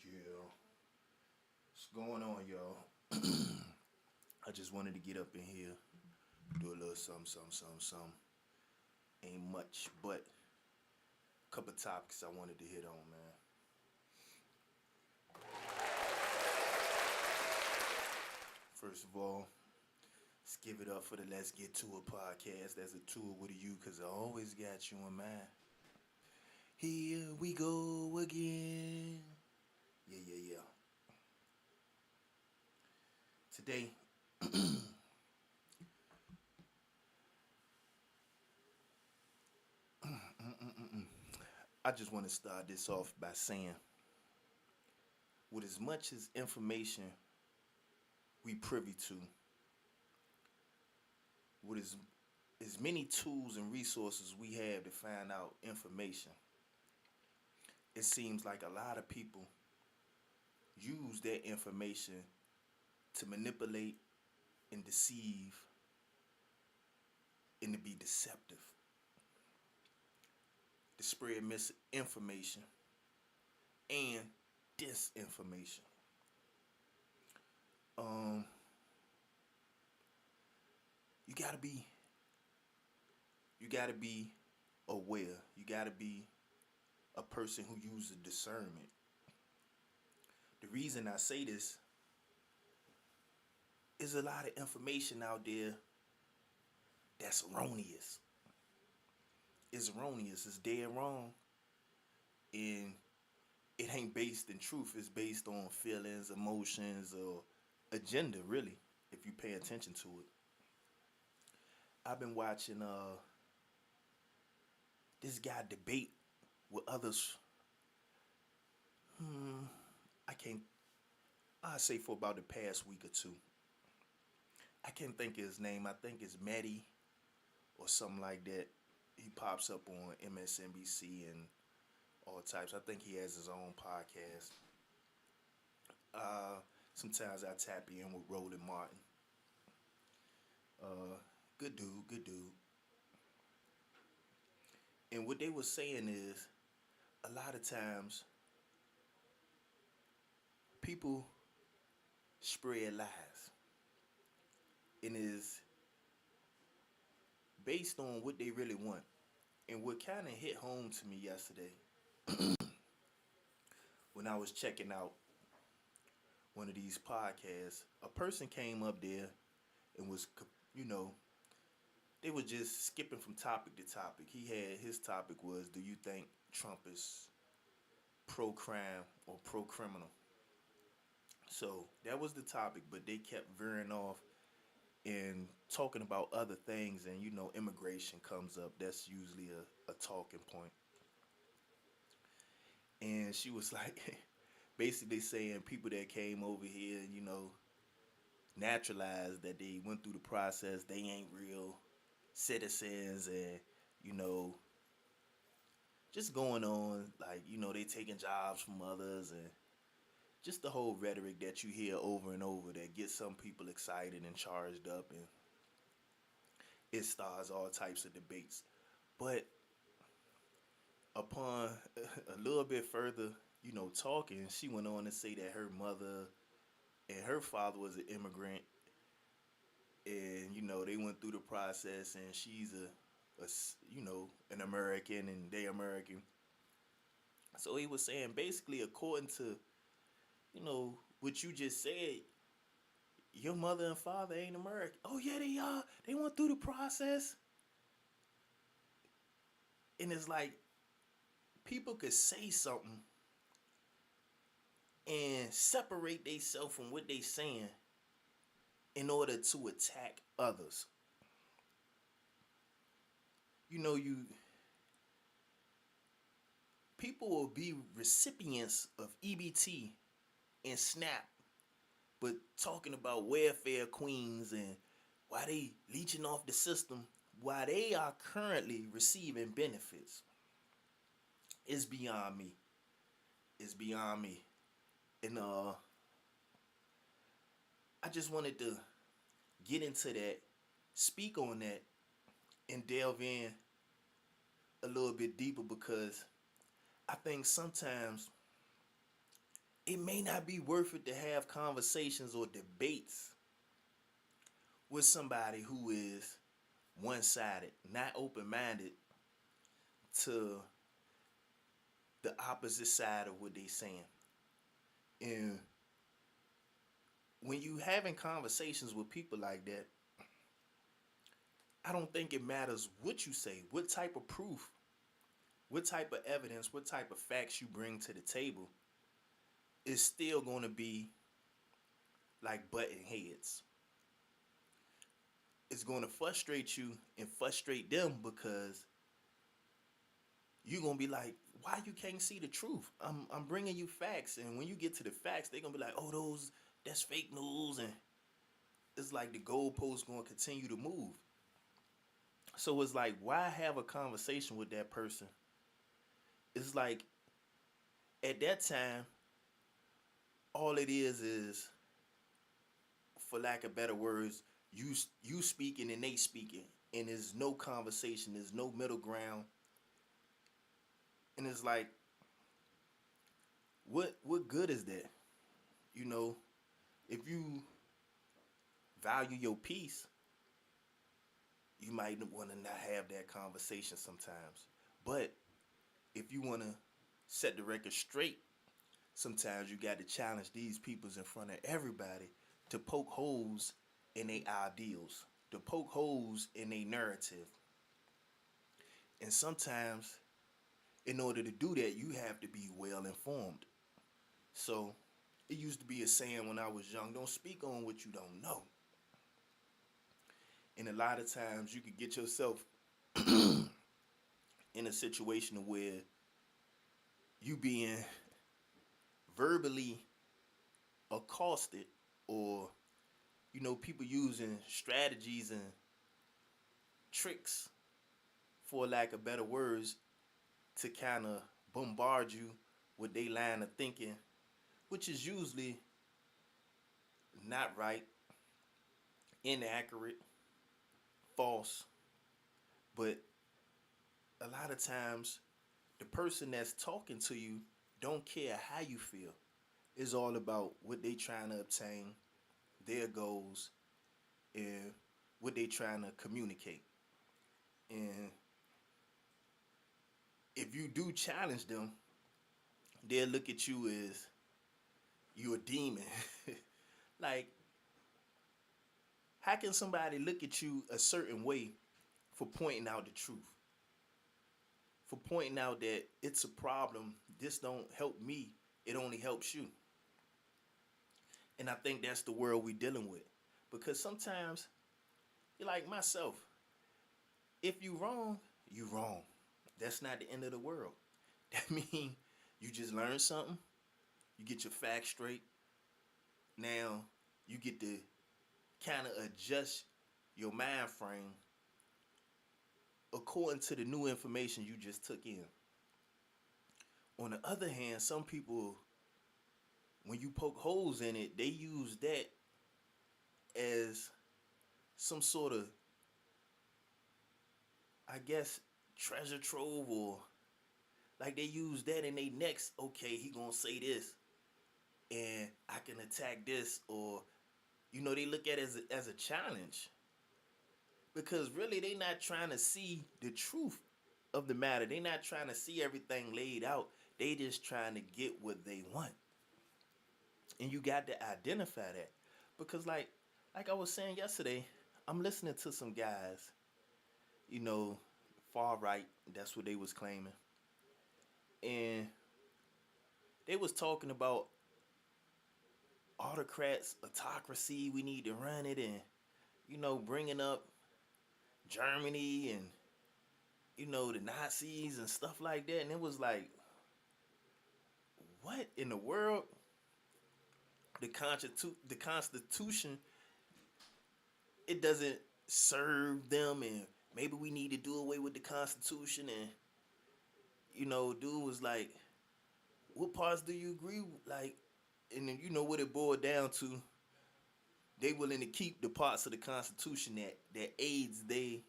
Yeah, what's going on, y'all? I just wanted to get up in here, do a little something. Ain't much, but a couple topics I wanted to hit on, man. First of all, let's give it up for the Let's Get To It podcast. That's a tour with you, because I always got you in mind. Here we go again. Yeah. Today, I just want to start this off by saying, with as much as information we privy to, with as many tools and resources we have to find out information, it seems like a lot of people use that information to manipulate and deceive and to be deceptive, to spread misinformation and disinformation. Um, you gotta be you gotta be aware. You gotta be a person who uses discernment. The reason I say this is a lot of information out there that's erroneous. It's erroneous. It's dead wrong, and it ain't based in truth. It's based on feelings, emotions, or agenda. Really, if you pay attention to it. I've been watching this guy debate with others. I can't. I say for about the past week or two. I can't think of his name. I think it's Maddie or something like that. He pops up on MSNBC and all types. I think he has his own podcast. Uh, Sometimes I tap in with Roland Martin. Uh, Good dude, good dude. And what they were saying is, a lot of times people spread lies, and is based on what they really want. And what kind of hit home to me yesterday when I was checking out one of these podcasts, a person came up there and was, you know, they were just skipping from topic to topic. His topic was, do you think Trump is pro crime or pro criminal? So that was the topic, but they kept veering off and talking about other things, and immigration comes up. That's usually a talking point. And she was like, basically saying people that came over here, naturalized, that they went through the process, they ain't real citizens, and you know, just going on like they taking jobs from others, and just the whole rhetoric that you hear over and over that gets some people excited and charged up, and it starts all types of debates. But upon a little bit further, talking, she went on to say that her mother and her father was an immigrant, and they went through the process, and she's an American, and they American. So he was saying, basically, according to what you just said, your mother and father ain't American. Oh yeah, they are. They went through the process. And it's like, people could say something and separate themselves from what they saying in order to attack others. You people will be recipients of EBT and SNAP, but talking about welfare queens and why they leeching off the system while they are currently receiving benefits. It's beyond me. It's beyond me. And I just wanted to get into that, speak on that, and delve in a little bit deeper, because I think sometimes it may not be worth it to have conversations or debates with somebody who is one-sided, not open-minded to the opposite side of what they saying. And when you having conversations with people like that, I don't think it matters what you say, what type of proof, what type of evidence, what type of facts you bring to the table. It's still going to be like butting heads. It's going to frustrate you and frustrate them because you're going to be like, why you can't see the truth? I'm bringing you facts. And when you get to the facts, they're going to be like, oh, that's fake news. And it's like the goalposts going to continue to move. So it's like, why have a conversation with that person? It's like, at that time, all it is, for lack of better words, you speaking and they speaking. And there's no conversation. There's no middle ground. And it's like, what good is that? You know, if you value your peace, you might want to not have that conversation sometimes. But if you want to set the record straight, sometimes you got to challenge these peoples in front of everybody to poke holes in their ideals, to poke holes in their narrative. And sometimes, in order to do that, you have to be well informed. So, it used to be a saying when I was young, don't speak on what you don't know. And a lot of times you could get yourself in a situation where you being verbally accosted, or people using strategies and tricks, for lack of better words, to kind of bombard you with their line of thinking, which is usually not right, inaccurate, false. But a lot of times the person that's talking to you don't care how you feel. It's all about what they trying to obtain, their goals, and what they trying to communicate. And if you do challenge them, they'll look at you as you a demon. Like, how can somebody look at you a certain way for pointing out the truth? For pointing out that it's a problem, this don't help me, it only helps you. And I think that's the world we dealing with. Because sometimes, you're like myself, if you wrong, you wrong. That's not the end of the world. That means you just learn something, you get your facts straight. Now, you get to kind of adjust your mind frame according to the new information you just took in. On the other hand, some people, when you poke holes in it, they use that as some sort of, I guess, treasure trove, or like they use that in their next, okay, he gonna say this and I can attack this, or they look at it as a challenge. Because really they not trying to see the truth of the matter. They not trying to see everything laid out. They just trying to get what they want. And you got to identify that. Because like I was saying yesterday, I'm listening to some guys, far right, that's what they was claiming. And they was talking about autocrats, autocracy, we need to run it, and, bringing up Germany and, the Nazis and stuff like that. And it was like, what in the world? The Constitution, it doesn't serve them, and maybe we need to do away with the Constitution. And, dude was like, what parts do you agree with? Like, and then what it boiled down to, they willing to keep the parts of the Constitution that aids their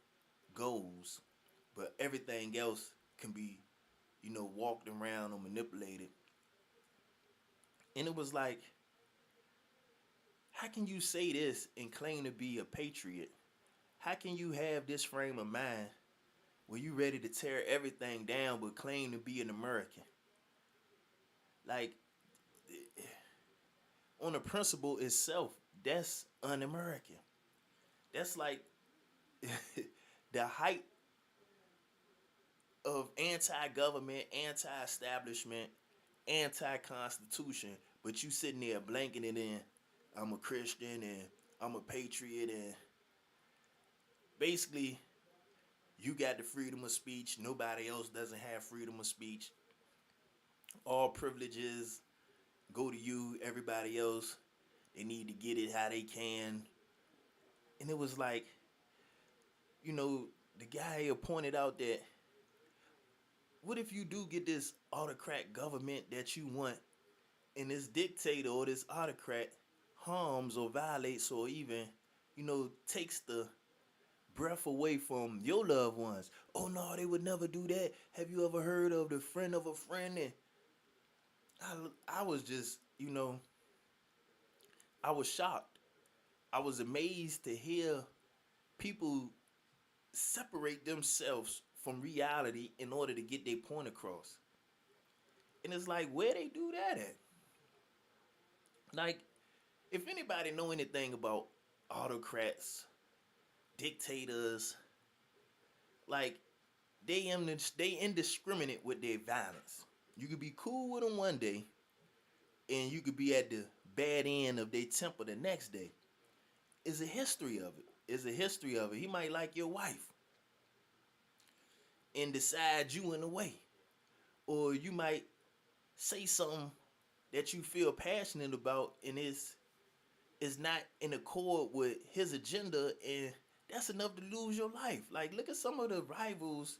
goals, but everything else can be, walked around or manipulated. And it was like, how can you say this and claim to be a patriot? How can you have this frame of mind where you ready to tear everything down but claim to be an American? Like, on the principle itself, that's un-American. That's like the height of anti-government, anti-establishment, anti-constitution, but you sitting there blanking it in. I'm a Christian and I'm a patriot, and basically you got the freedom of speech. Nobody else doesn't have freedom of speech. All privileges go to you. Everybody else, they need to get it how they can. And it was like, you know, the guy here pointed out that what if you do get this autocrat government that you want, and this dictator or this autocrat harms or violates or even, takes the breath away from your loved ones? Oh no, they would never do that. Have you ever heard of the friend of a friend? And I was just, I was shocked. I was amazed to hear people separate themselves from reality in order to get their point across. And it's like, where they do that at? Like, if anybody know anything about autocrats, dictators, like, they indiscriminate with their violence. You could be cool with them one day, and you could be at the bad end of their temper the next day. It's a history of it. It's a history of it. He might like your wife and decide you in a way. Or you might say something that you feel passionate about, and is not in accord with his agenda, and that's enough to lose your life. Like, look at some of the rivals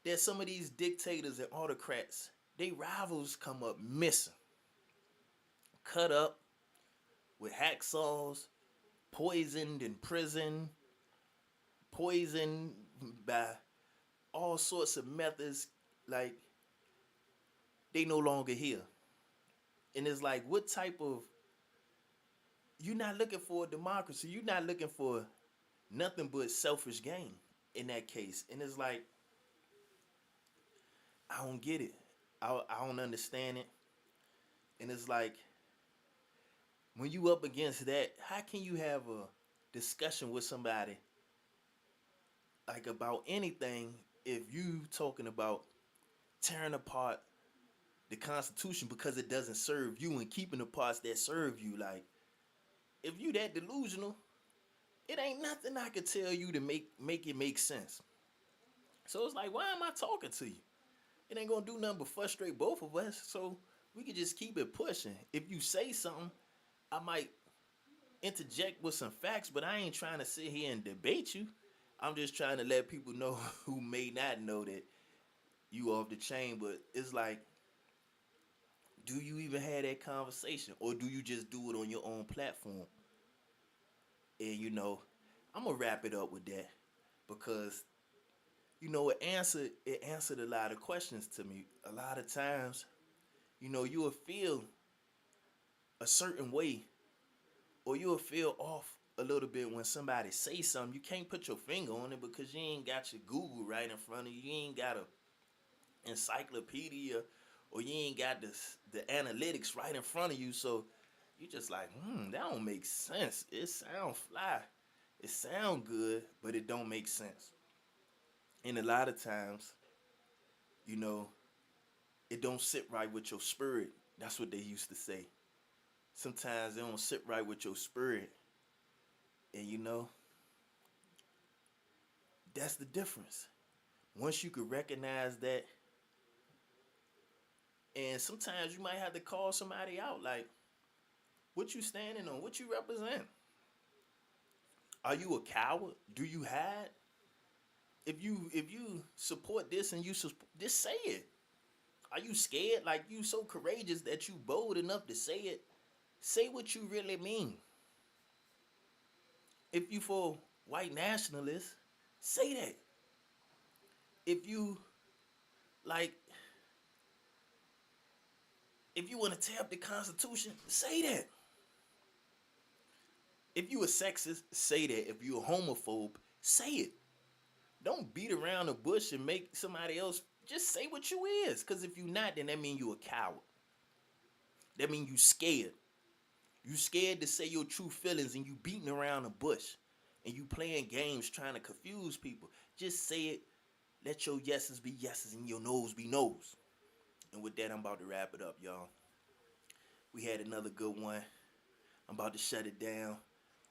that some of these dictators and autocrats, they rivals come up missing, cut up with hacksaws, poisoned in prison, poisoned by all sorts of methods. Like, they no longer here. And it's like, what type of, you're not looking for a democracy. You're not looking for nothing but selfish gain in that case. And it's like, I don't get it. I don't understand it. And it's like, when you up against that, how can you have a discussion with somebody like about anything if you talking about tearing apart the Constitution because it doesn't serve you and keeping the parts that serve you? Like, if you that delusional, it ain't nothing I could tell you to make it make sense. So it's like, why am I talking to you? It ain't gonna do nothing but frustrate both of us. So we can just keep it pushing. If you say something, I might interject with some facts, but I ain't trying to sit here and debate you. I'm just trying to let people know who may not know that you off the chain. But it's like, do you even have that conversation, or do you just do it on your own platform? And I'm gonna wrap it up with that, because it answered a lot of questions to me. A lot of times, you will feel a certain way, or you'll feel off a little bit when somebody say something. You can't put your finger on it because you ain't got your Google right in front of you. You ain't got a encyclopedia, or you ain't got the analytics right in front of you. So you just like, that don't make sense. It sound fly. It sound good, but it don't make sense. And a lot of times, it don't sit right with your spirit. That's what they used to say. Sometimes it don't sit right with your spirit. And that's the difference. Once you could recognize that, and sometimes you might have to call somebody out, like, what you standing on, what you represent. Are you a coward? Do you hide? If you support this and you just say it. Are you scared? Like, you so courageous that you bold enough to say it? Say what you really mean. If you for white nationalists, say that. If you like If you want to tear up the Constitution, say that. If you a sexist, say that. If you a homophobe, say it. Don't beat around the bush and make somebody else just say what you is. Because if you not, then that mean you a coward. That mean you scared. You scared to say your true feelings and you beating around the bush. And you playing games trying to confuse people. Just say it. Let your yeses be yeses and your no's be no's. And with that, I'm about to wrap it up, y'all. We had another good one. I'm about to shut it down.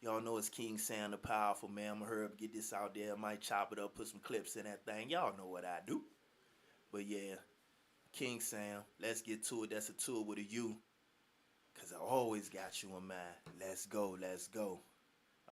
Y'all know it's King Sam the Powerful, man. I'm going to hurry up, get this out there. I might chop it up, put some clips in that thing. Y'all know what I do. But yeah, King Sam, let's get to it. That's a tour with a U. Because I always got you in mind. Let's go, let's go.